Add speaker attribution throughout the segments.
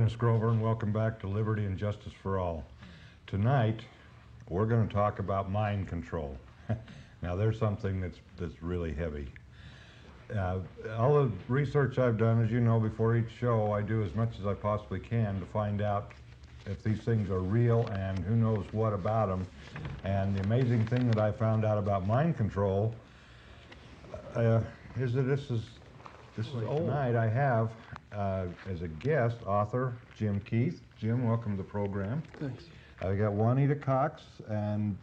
Speaker 1: Dennis Grover, and welcome back to Liberty and Justice for All. Tonight, we're going to talk about mind control. Now, there's something that's really heavy. All the research I've done, as you know, before each show, I do as much as I possibly can to find out if these things are real and who knows what about them. And the amazing thing that I found out about mind control is that this is old. Tonight I have as a guest author Jim Keith. Jim, welcome to the program.
Speaker 2: Thanks.
Speaker 1: I got Juanita Cox and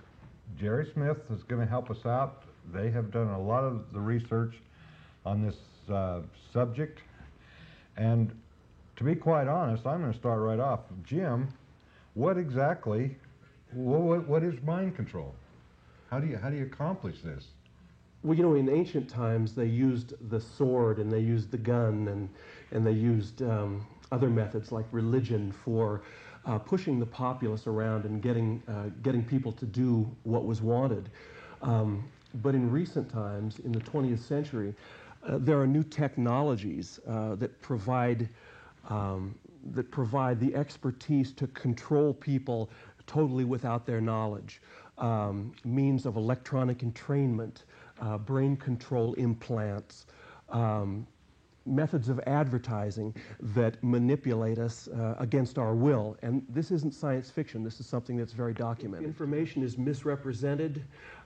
Speaker 1: Jerry Smith is going to help us out. They have done a lot of the research on this subject, and to be quite honest, I'm going to start right off. Jim, what is mind control? How do you accomplish this?
Speaker 2: Well, you know, in ancient times, they used the sword and they used the gun and they used other methods like religion for pushing the populace around and getting people to do what was wanted. But in recent times, in the 20th century, there are new technologies that provide the expertise to control people totally without their knowledge. Means of electronic entrainment, brain control implants, methods of advertising that manipulate us against our will. And this isn't science fiction. This is something that's very documented. If information is misrepresented,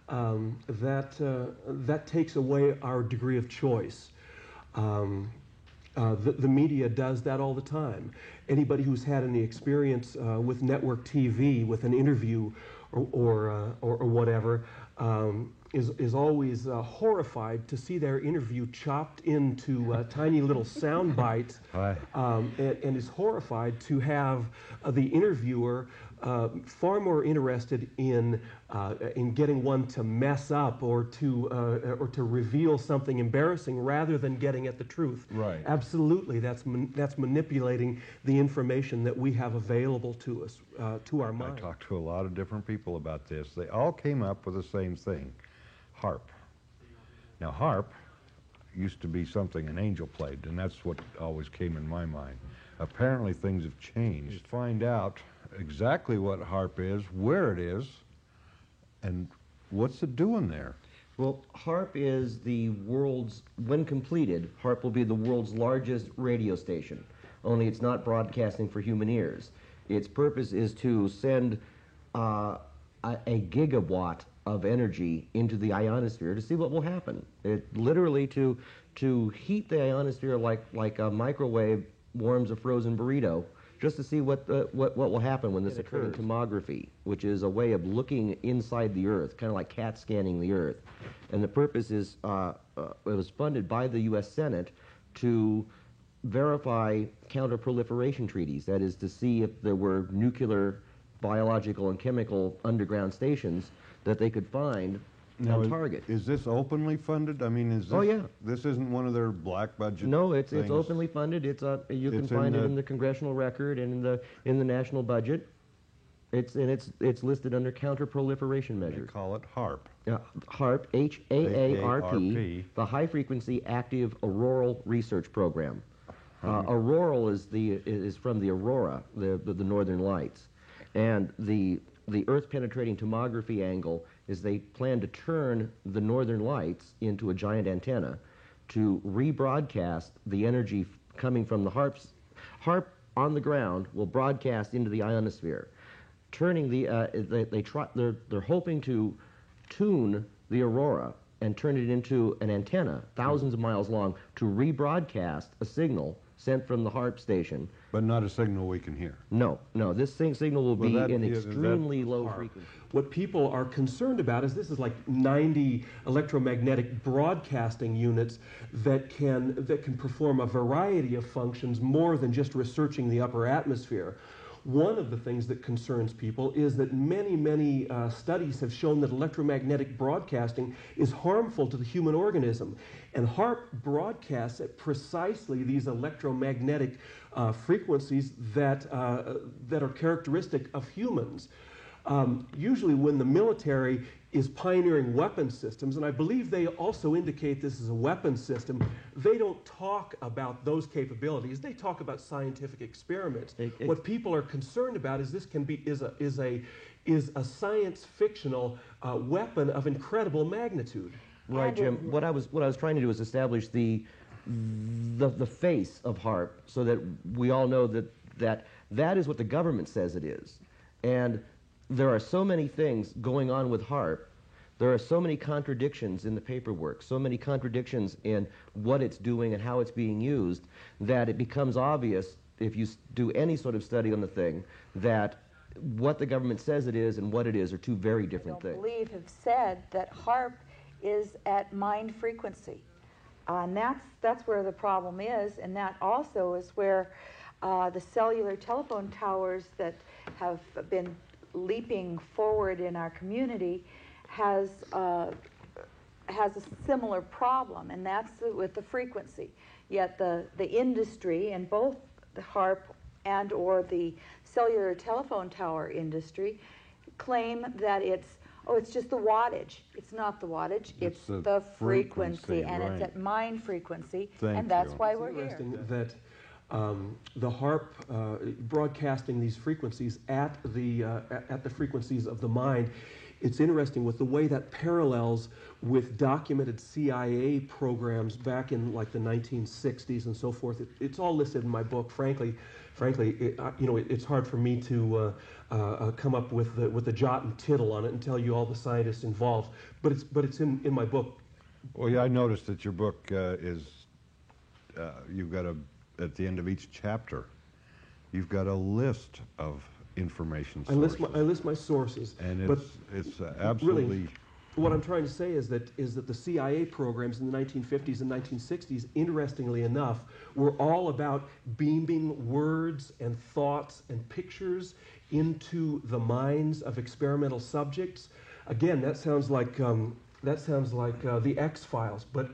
Speaker 2: that takes away our degree of choice. The media does that all the time. Anybody who's had any experience with network TV, with an interview or whatever, is always horrified to see their interview chopped into tiny little sound bites, and is horrified to have the interviewer far more interested in getting one to mess up or to reveal something embarrassing rather than getting at the truth.
Speaker 1: Right.
Speaker 2: Absolutely, that's manipulating the information that we have available to us, to our mind.
Speaker 1: I talked to a lot of different people about this. They all came up with the same thing: HAARP. Now, HAARP used to be something an angel played, and that's what always came in my mind. Apparently, things have changed. Just find out exactly what HAARP is, where it is, and what's it doing there.
Speaker 3: Well, HAARP is the world's, when completed, HAARP will be the world's largest radio station, only it's not broadcasting for human ears. Its purpose is to send a gigawatt of energy into the ionosphere to see what will happen. It literally to heat the ionosphere like a microwave warms a frozen burrito, just to see what will happen when this occurs. Tomography, which is a way of looking inside the Earth, kind of like CAT scanning the Earth. And the purpose is, it was funded by the U.S. Senate to verify counter-proliferation treaties, that is to see if there were nuclear, biological, and chemical underground stations that they could find and target.
Speaker 1: Is this openly funded? I mean, is this,
Speaker 3: oh, yeah.
Speaker 1: This isn't one of their black budget
Speaker 3: No, it's
Speaker 1: things?
Speaker 3: openly funded. You can find it in the congressional record and in the national budget. It's listed under counter-proliferation measures.
Speaker 1: They call it HAARP.
Speaker 3: HAARP, H-A-A-R-P, the High Frequency Active Auroral Research Program. Auroral is from the aurora, the northern lights, and the Earth-penetrating tomography angle is they plan to turn the northern lights into a giant antenna to rebroadcast the energy coming from the HAARPs. HAARP on the ground will broadcast into the ionosphere, turning they're hoping to tune the aurora and turn it into an antenna thousands of miles long to rebroadcast a signal sent from the HAARP station.
Speaker 1: But not a signal we can hear.
Speaker 3: No, this signal will be in extremely low frequency.
Speaker 2: What people are concerned about is this is like 90 electromagnetic broadcasting units that can perform a variety of functions more than just researching the upper atmosphere. One of the things that concerns people is that many studies have shown that electromagnetic broadcasting is harmful to the human organism. And HAARP broadcasts at precisely these electromagnetic frequencies that are characteristic of humans. Usually when the military is pioneering weapon systems, and I believe they also indicate this is a weapon system, they don't talk about those capabilities. They talk about scientific experiments. What people are concerned about is this is a science fictional weapon of incredible magnitude.
Speaker 3: Right, Jim. What I was trying to do is establish the face of HAARP so that we all know that is what the government says it is. And there are so many things going on with HAARP. There are so many contradictions in the paperwork, so many contradictions in what it's doing and how it's being used, that it becomes obvious, if you do any sort of study on the thing, that what the government says it is and what it is are two very different things.
Speaker 4: I don't believe have said that HAARP is at mind frequency. And that's where the problem is, and that also is where the cellular telephone towers that have been leaping forward in our community has a similar problem, and that's with the frequency. Yet the industry, and both the HAARP and or the cellular telephone tower industry, claim that it's just the wattage. It's not the wattage, it's the frequency, and
Speaker 1: right.
Speaker 4: it's at mind frequency,
Speaker 1: Thank
Speaker 4: and that's
Speaker 1: you.
Speaker 4: why
Speaker 2: It's
Speaker 4: we're here.
Speaker 2: interesting that the HAARP broadcasting these frequencies at the frequencies of the mind. It's interesting with the way that parallels with documented CIA programs back in like the 1960s and so forth. It's all listed in my book. Frankly, it's hard for me to come up with the jot and tittle on it and tell you all the scientists involved. But it's in my book.
Speaker 1: Well, yeah, I noticed that your book you've got at the end of each chapter, you've got a list of information sources.
Speaker 2: I list my sources.
Speaker 1: And
Speaker 2: but
Speaker 1: it's absolutely...
Speaker 2: Really, what I'm trying to say is that the CIA programs in the 1950s and 1960s, interestingly enough, were all about beaming words and thoughts and pictures into the minds of experimental subjects. Again, that sounds like the X-Files, but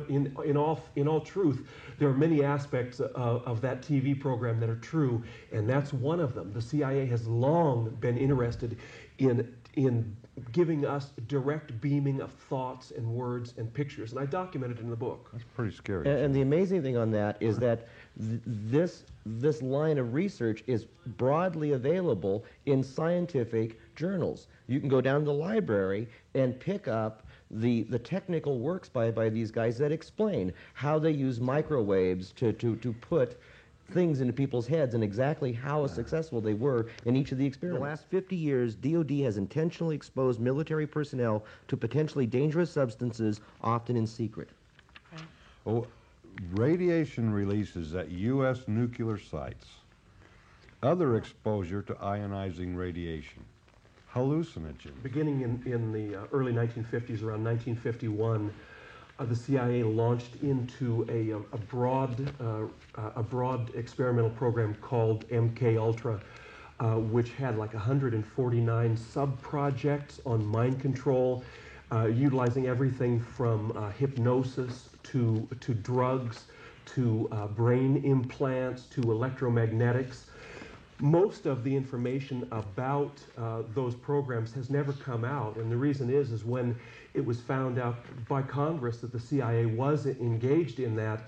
Speaker 2: in all truth, there are many aspects of that TV program that are true, and that's one of them. The CIA has long been interested in giving us direct beaming of thoughts and words and pictures, and I documented it in the book.
Speaker 1: That's pretty scary.
Speaker 3: And the amazing thing on that is that this line of research is broadly available in scientific journals. You can go down to the library and pick up the technical works by these guys that explain how they use microwaves to put things into people's heads and exactly how successful they were in each of the experiments. In the last 50 years, DOD has intentionally exposed military personnel to potentially dangerous substances, often in secret.
Speaker 1: Oh, radiation releases at U.S. nuclear sites, other exposure to ionizing radiation, hallucinogen.
Speaker 2: Beginning in the early 1950s, around 1951, the CIA launched into a broad experimental program called MK Ultra, which had like 149 sub-projects on mind control, utilizing everything from hypnosis to drugs to brain implants to electromagnetics. Most of the information about those programs has never come out, and the reason is when it was found out by Congress that the CIA was engaged in that,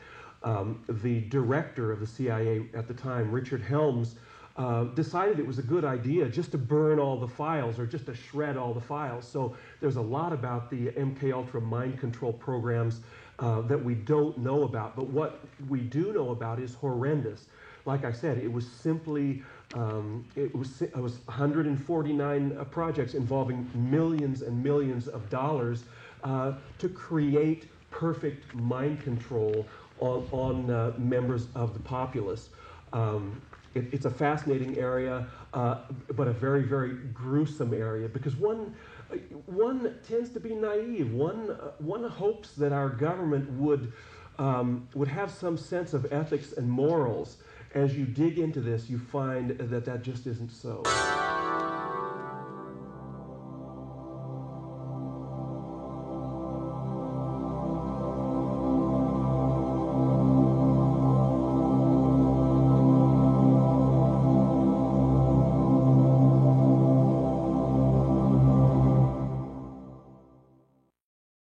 Speaker 2: the director of the CIA at the time, Richard Helms, decided it was a good idea just to burn all the files or just to shred all the files. So there's a lot about the MK Ultra mind control programs that we don't know about, but what we do know about is horrendous. Like I said, it was simply it was 149 projects involving millions and millions of dollars to create perfect mind control on members of the populace. It's a fascinating area, but a very, very gruesome area because one tends to be naive. One hopes that our government would have some sense of ethics and morals. As you dig into this, you find that just isn't so.